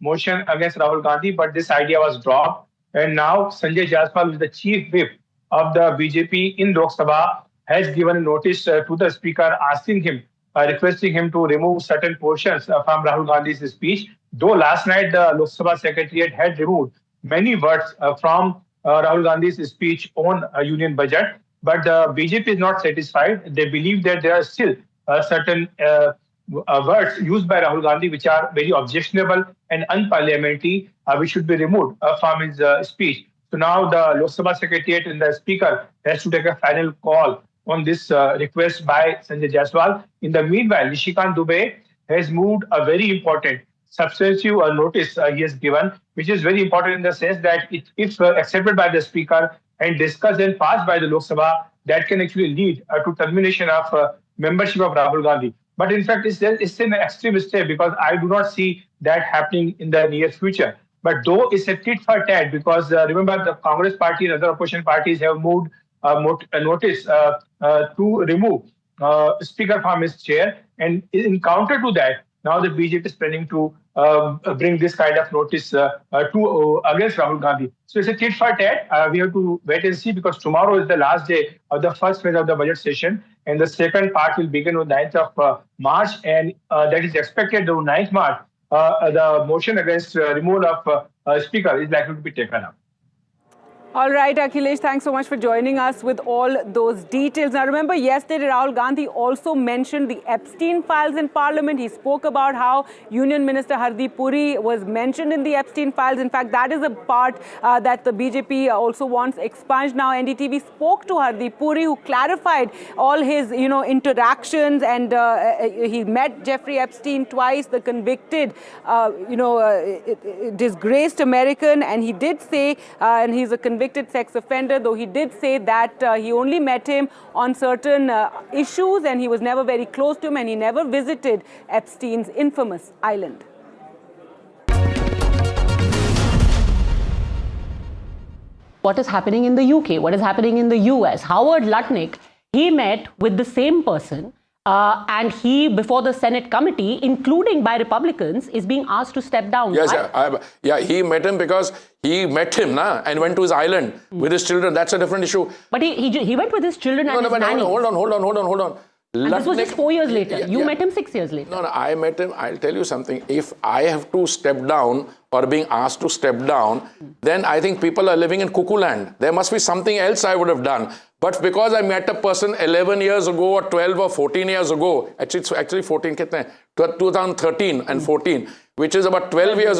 motion against Rahul Gandhi, but this idea was dropped. And now Sanjay Jaiswal, who is the chief whip of the BJP in Lok Sabha, has given a notice to the speaker asking him, requesting him to remove certain portions from Rahul Gandhi's speech. Though last night the Lok Sabha Secretariat had removed many words from Rahul Gandhi's speech on union budget, but the BJP is not satisfied. They believe that there are still certain words used by Rahul Gandhi which are very objectionable and unparliamentary, which should be removed from his speech. So now the Lok Sabha Secretariat and the Speaker has to take a final call on this request by Sanjay Jaiswal. In the meanwhile, Nishikant Dubey has moved a very important substantive notice he has given, which is very important in the sense that if accepted by the Speaker and discussed and passed by the Lok Sabha, that can actually lead to termination of membership of Rahul Gandhi. But in fact, it's an extreme step because I do not see that happening in the near future. But though it's a tit for tat, because remember the Congress party and other opposition parties have moved a notice to remove Speaker from his chair. And in counter to that, now the BJP is planning to bring this kind of notice against Rahul Gandhi. So it's a tit for tat. We have to wait and see because tomorrow is the last day of the first phase of the budget session. And the second part will begin on 9th of March. And that is expected on 9th March. The motion against removal of Speaker is likely to be taken up. All right, Akhilesh, thanks so much for joining us with all those details. Now, remember, yesterday, Rahul Gandhi also mentioned the Epstein files in Parliament. He spoke about how Union Minister Hardeep Puri was mentioned in the Epstein files. In fact, that is a part that the BJP also wants expunged. Now, NDTV spoke to Hardeep Puri, who clarified all his, interactions, and he met Jeffrey Epstein twice, the convicted, disgraced American, and he did say, and he's a convicted sex offender, though he did say that he only met him on certain issues and he was never very close to him and he never visited Epstein's infamous island. What is happening in the UK? What is happening in the US? Howard Lutnick, he met with the same person and he, before the Senate committee, including by Republicans, is being asked to step down. Yes, he met him because he met him and went to his island with his children. That's a different issue. But he went with his children and his nanny. Hold on. And this was just 4 years later. You met him 6 years later. No, I met him. I'll tell you something. If I have to step down or being asked to step down, then I think people are living in cuckoo land. There must be something else I would have done. But because I met a person 11 years ago or 12 or 14 years ago, actually 14, 2013 and 14, which is about 12 years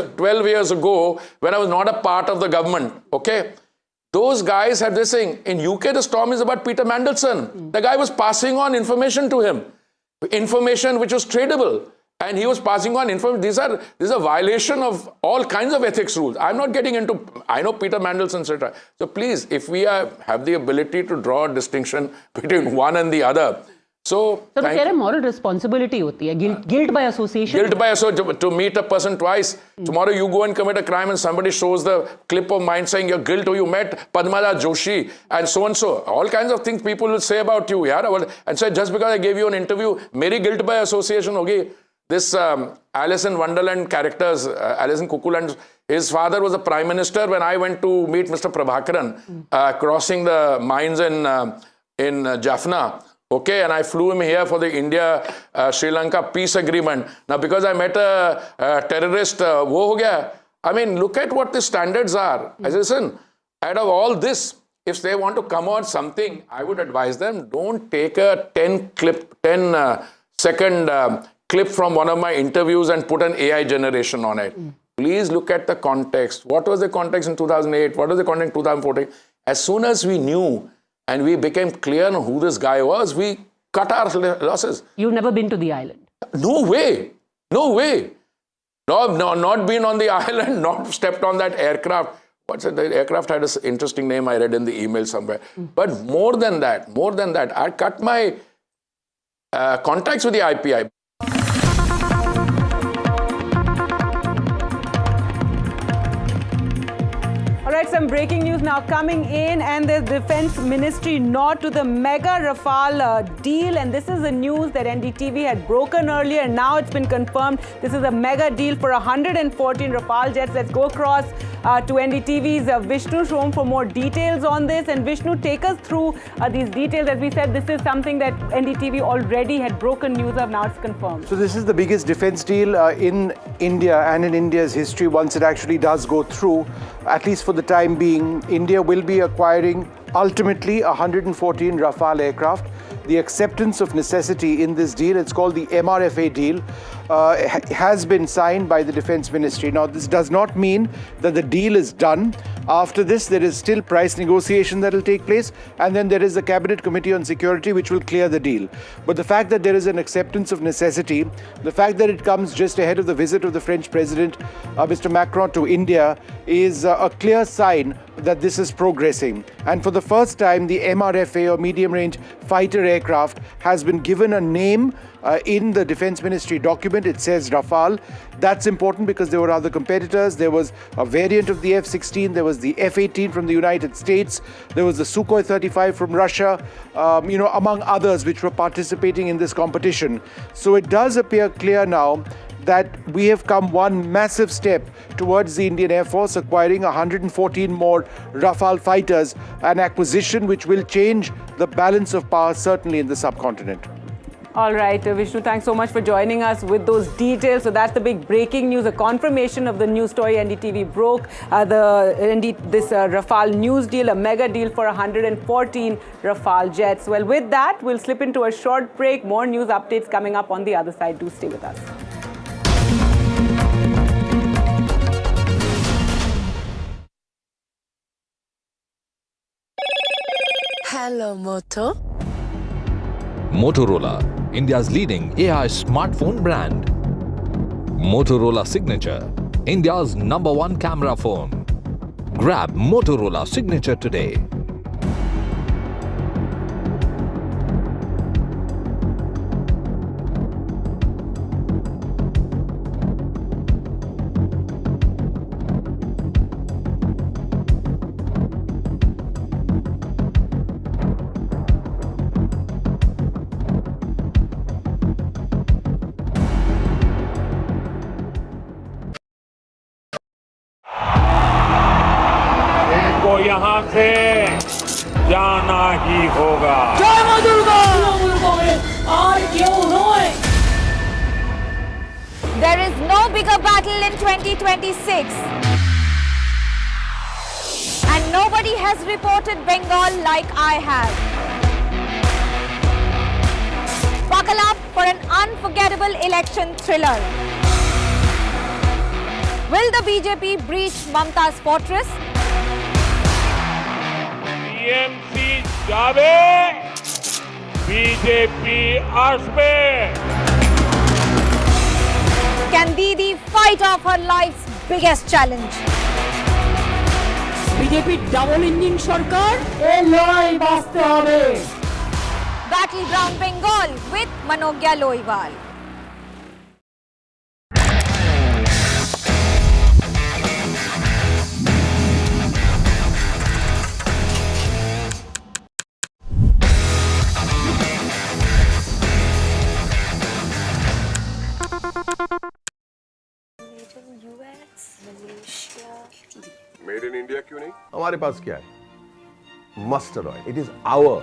ago, when I was not a part of the government, okay? Those guys have this thing. In UK, the storm is about Peter Mandelson. The guy was passing on information to him. Information which was tradable. And he was passing on information. This is a violation of all kinds of ethics rules. I'm not getting into, I know Peter Mandelson, etc. So please, if we have the ability to draw a distinction between one and the other, so तो कह रहे moral responsibility होती है, guilt by association. Guilt by association, to meet a person twice. Tomorrow you go and commit a crime and somebody shows the clip of mine saying you're guilt or you met Padmala Joshi and so and so. All kinds of things people will say about you. Yeah? And so just because I gave you an interview, meri guilt by association hogi. This Alice in Wonderland characters, Alice in Cuckooland, his father was a prime minister when I went to meet Mr. Prabhakaran, crossing the mines in Jaffna. Okay, and I flew him here for the India-Sri Lanka peace agreement. Now, because I met a terrorist, wo ho gaya. I mean, look at what the standards are. I said, listen, out of all this, if they want to come on something, I would advise them, don't take a 10-second clip from one of my interviews and put an AI generation on it. Please look at the context. What was the context in 2008? What was the context in 2014? As soon as we knew and we became clear on who this guy was, we cut our losses. You've never been to the island? No way. No way. No, not been on the island, not stepped on that aircraft. What's it? The aircraft had an interesting name I read in the email somewhere. But more than that, I cut my contacts with the IPI. All right, some breaking news now coming in, and the Defense Ministry nod to the mega Rafale deal, and this is the news that NDTV had broken earlier, and now it's been confirmed. This is a mega deal for 114 Rafale jets. Let's go across to NDTV's Vishnu Shom for more details on this. And Vishnu, take us through these details. As we said, this is something that NDTV already had broken news of. Now it's confirmed. So this is the biggest defense deal in India and in India's history once it actually does go through. At least for the time being, India will be acquiring ultimately 114 Rafale aircraft. The acceptance of necessity in this deal, it's called the MRFA deal, has been signed by the Defense Ministry. Now, this does not mean that the deal is done. After this, there is still price negotiation that will take place, and then there is the Cabinet Committee on Security which will clear the deal. But the fact that there is an acceptance of necessity, the fact that it comes just ahead of the visit of the French President, Mr. Macron, to India, is a clear sign that this is progressing. And for the first time, the MRFA, or medium-range fighter aircraft, has been given a name in the Defense Ministry document. It says Rafale. That's important because there were other competitors. There was a variant of the F-16. There was the F-18 from the United States. There was the Sukhoi 35 from Russia, among others which were participating in this competition. So it does appear clear now that we have come one massive step towards the Indian Air Force acquiring 114 more Rafale fighters, an acquisition which will change the balance of power certainly in the subcontinent. All right, Vishnu, thanks so much for joining us with those details. So that's the big breaking news, a confirmation of the news story NDTV broke. This Rafale news deal, a mega deal for 114 Rafale jets. Well, with that, we'll slip into a short break. More news updates coming up on the other side. Do stay with us. Hello, Moto. Motorola, India's leading AI smartphone brand. Motorola Signature, India's #1 camera phone. Grab Motorola Signature today. यहाँ से जाना ही होगा। जय मां Durga! There is no bigger battle in 2026. And nobody has reported Bengal like I have. for an unforgettable election thriller. Will the BJP breach Mamta's fortress? TMC जावे, BJP आसपे. Can Didi fight off her life's biggest challenge? BJP double engine সরকার এই লড়াই বাঁচতে হবে। Battleground Bengal with Manogya Loiwal. Made in India क्यों नहीं? हमारे पास क्या है? Mustard oil. It is our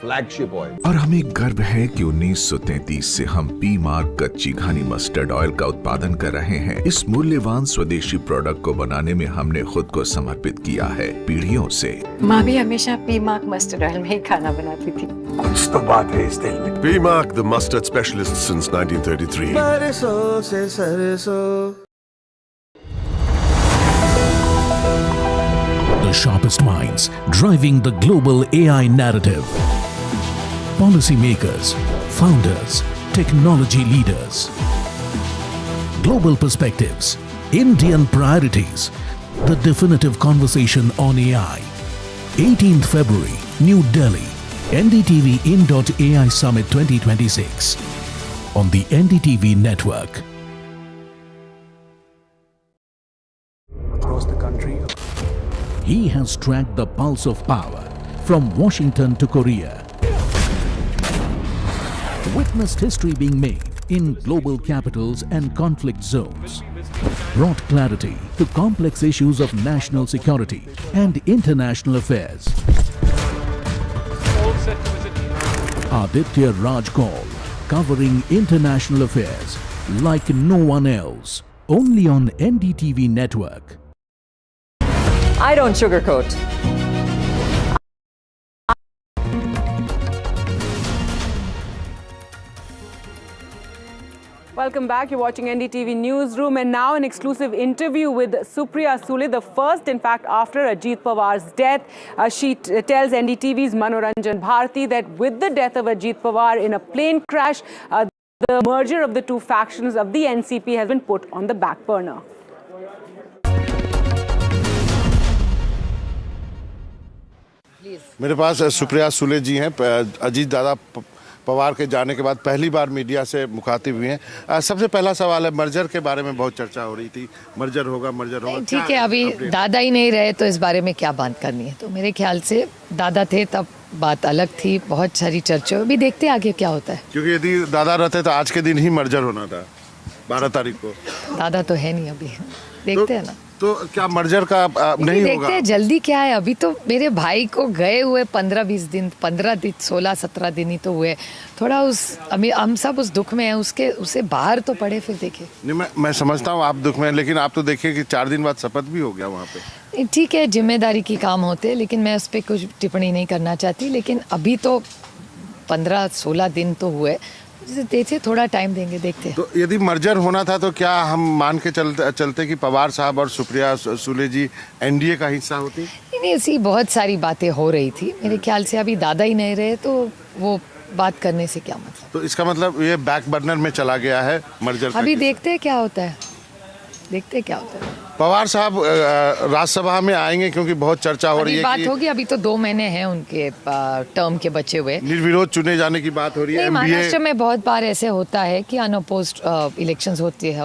flagship oil. और हमें गर्व है कि 1933 से हम पी मार्क कच्ची घानी मस्टर्ड ऑयल का उत्पादन कर रहे हैं। इस मूल्यवान स्वदेशी प्रोडक्ट को बनाने में हमने खुद को समर्पित किया है पीढ़ियों से। माँ भी हमेशा पी मार्क मस्टर्ड ऑयल में ही खाना बनाती थी। कुछ तो बात है इस दिल में. P mark the mustard specialist since 1933. सरसों से सरसों. The sharpest minds driving the global AI narrative. Policymakers, founders, technology leaders. Global perspectives, Indian priorities. The definitive conversation on AI. 18th February, New Delhi. NDTV In.AI Summit 2026. On the NDTV network. Across the country. He has tracked the pulse of power from Washington to Korea. Witnessed history being made in global capitals and conflict zones. Brought clarity to complex issues of national security and international affairs. Aditya Raj Kaul, covering international affairs like no one else. Only on NDTV network. I don't sugarcoat. Welcome back. You're watching NDTV Newsroom, and now an exclusive interview with Supriya Sule, the first, in fact, after Ajit Pawar's death. She tells NDTV's Manoranjan Bharti that with the death of Ajit Pawar in a plane crash, the merger of the two factions of the NCP has been put on the back burner. मेरे पास सुप्रिया सुले जी हैं। अजीत दादा पवार के जाने के बाद पहली बार media से मुखातिब हुए हैं। सबसे पहला सवाल है, मर्जर के बारे में बहुत चर्चा हो रही थी, मर्जर होगा। ठीक है, अभी दादा ही नहीं रहे तो इस बारे में क्या बात करनी है। तो मेरे ख्याल से दादा थे तब बात अलग थी, बहुत सारी चर्चा। अभी देखते हैं आगे क्या होता है, क्योंकि यदि दादा रहते तो आज के दिन ही मर्जर होना था, 12 तारीख को। दादा तो है नहीं, अभी देखते हैं ना। तो क्या मर्जर का नहीं देखते होगा? हैं, जल्दी क्या है। अभी तो मेरे भाई को गए हुए 15-20 दिन, 15 दिन, 16-17 दिन ही तो हुए। थोड़ा हम सब उस दुख में हैं, उसे बाहर तो पड़े, फिर देखे। नहीं, मैं समझता हूँ आप दुख में हैं, लेकिन आप तो देखिए कि 4 दिन बाद शपथ भी हो गया वहाँ पे। ठीक है, जिम्मेदारी की काम होते हैं, लेकिन मैं उस पर कुछ टिप्पणी नहीं करना चाहती। लेकिन अभी तो 15-16 दिन तो हुए, देखिए, थोड़ा टाइम देंगे, देखते हैं। तो यदि मर्जर होना था तो क्या हम मान के चलते कि पवार साहब और सुप्रिया सुले जी एनडीए का हिस्सा होती? नहीं, ऐसी बहुत सारी बातें हो रही थी। मेरे ख्याल से अभी दादा ही नहीं रहे तो वो बात करने से क्या मतलब। तो इसका मतलब ये बैक बर्नर में चला गया है मर्जर। अभी देखते हैं क्या होता है, देखते हैं क्या होता है। पवार साहब राज्यसभा में आएंगे क्योंकि बहुत चर्चा हो रही है। बात होगी, अभी तो 2 महीने हैं उनके टर्म के बचे हुए। निर्विरोध चुने जाने की बात हो रही है। महाराष्ट्र में बहुत बार ऐसे होता है कि अनअपोज्ड इलेक्शंस होते हैं।